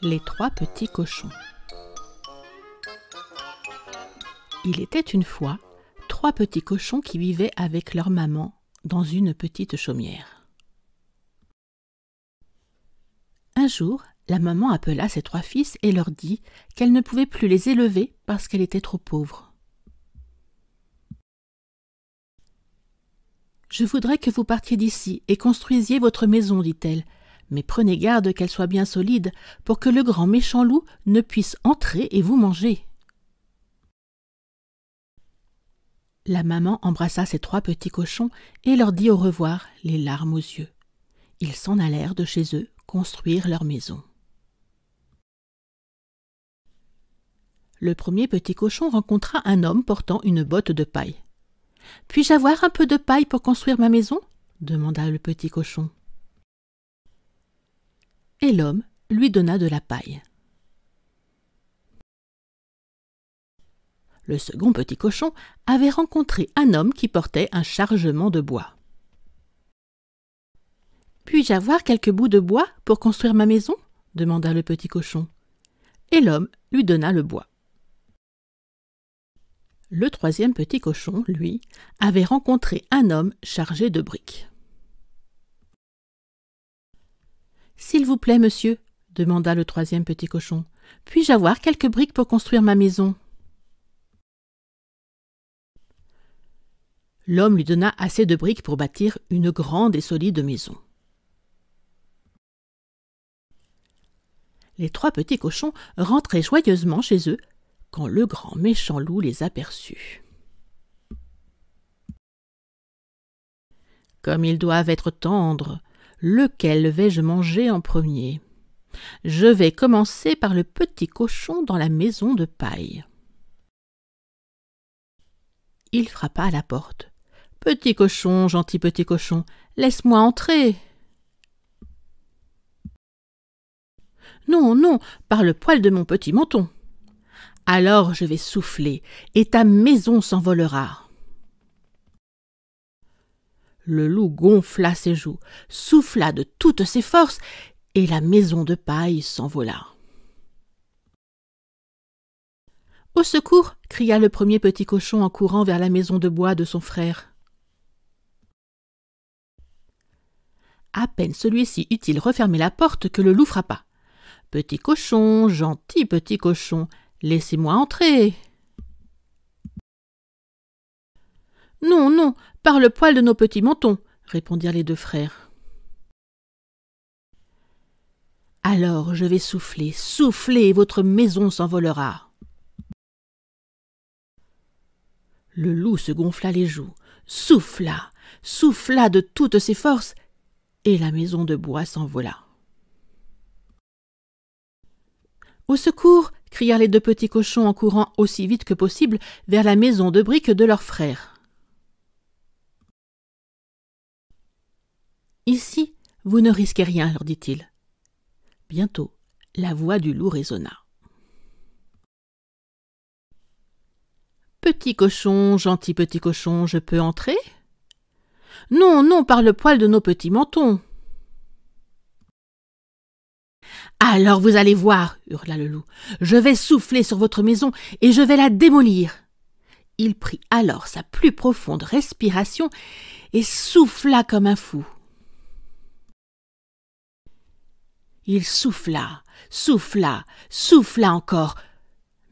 Les trois petits cochons. Il était une fois trois petits cochons qui vivaient avec leur maman dans une petite chaumière. Un jour, la maman appela ses trois fils et leur dit qu'elle ne pouvait plus les élever parce qu'elle était trop pauvre. « Je voudrais que vous partiez d'ici et construisiez votre maison, dit-elle, mais prenez garde qu'elle soit bien solide pour que le grand méchant loup ne puisse entrer et vous manger. » La maman embrassa ses trois petits cochons et leur dit au revoir, les larmes aux yeux. Ils s'en allèrent de chez eux construire leur maison. Le premier petit cochon rencontra un homme portant une botte de paille. « Puis-je avoir un peu de paille pour construire ma maison ?» demanda le petit cochon. Et l'homme lui donna de la paille. Le second petit cochon avait rencontré un homme qui portait un chargement de bois. « Puis-je avoir quelques bouts de bois pour construire ma maison ?» demanda le petit cochon. Et l'homme lui donna le bois. Le troisième petit cochon, lui, avait rencontré un homme chargé de briques. « S'il vous plaît, monsieur, demanda le troisième petit cochon, puis-je avoir quelques briques pour construire ma maison ?» L'homme lui donna assez de briques pour bâtir une grande et solide maison. Les trois petits cochons rentraient joyeusement chez eux quand le grand méchant loup les aperçut. « Comme ils doivent être tendres, lequel vais-je manger en premier ? Je vais commencer par le petit cochon dans la maison de paille. » Il frappa à la porte. « Petit cochon, gentil petit cochon, laisse-moi entrer. » « Non, non, par le poil de mon petit menton. »« Alors je vais souffler, et ta maison s'envolera. » Le loup gonfla ses joues, souffla de toutes ses forces, et la maison de paille s'envola. « Au secours !» cria le premier petit cochon en courant vers la maison de bois de son frère. À peine celui-ci eut-il refermé la porte que le loup frappa. « Petit cochon, gentil petit cochon, laissez-moi entrer. »« Non, non, par le poil de nos petits mentons, » répondirent les deux frères. « Alors je vais souffler, souffler, et votre maison s'envolera. » Le loup se gonfla les joues, souffla, souffla de toutes ses forces, et la maison de bois s'envola. « Au secours !» crièrent les deux petits cochons en courant aussi vite que possible vers la maison de briques de leur frère. « Ici, vous ne risquez rien, leur dit-il. Bientôt, la voix du loup résonna. « Petit cochon, gentil petit cochon, je peux entrer ? » « Non, non, par le poil de nos petits mentons. »« Alors vous allez voir, hurla le loup, je vais souffler sur votre maison et je vais la démolir. » Il prit alors sa plus profonde respiration et souffla comme un fou. Il souffla, souffla, souffla encore,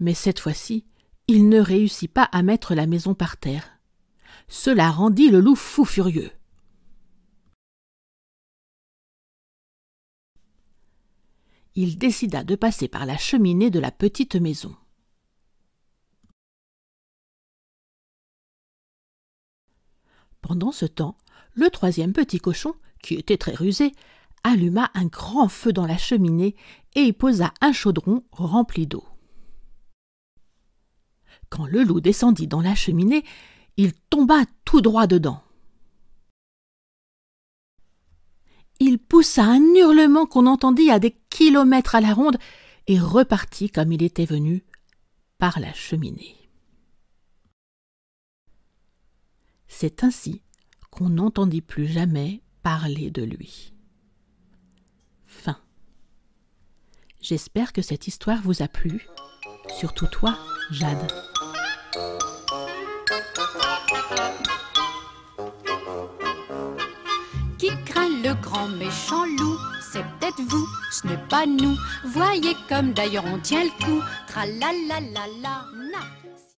mais cette fois-ci, il ne réussit pas à mettre la maison par terre. Cela rendit le loup fou furieux. Il décida de passer par la cheminée de la petite maison. Pendant ce temps, le troisième petit cochon, qui était très rusé, alluma un grand feu dans la cheminée et y posa un chaudron rempli d'eau. Quand le loup descendit dans la cheminée, il tomba tout droit dedans. Il poussa un hurlement qu'on entendit à des kilomètres à la ronde et repartit comme il était venu, par la cheminée. C'est ainsi qu'on n'entendit plus jamais parler de lui. Fin. J'espère que cette histoire vous a plu. Surtout toi, Jade. Qui craint le grand méchant loup? C'est peut-être vous, ce n'est pas nous. Voyez comme d'ailleurs on tient le coup. Tra la la la la na.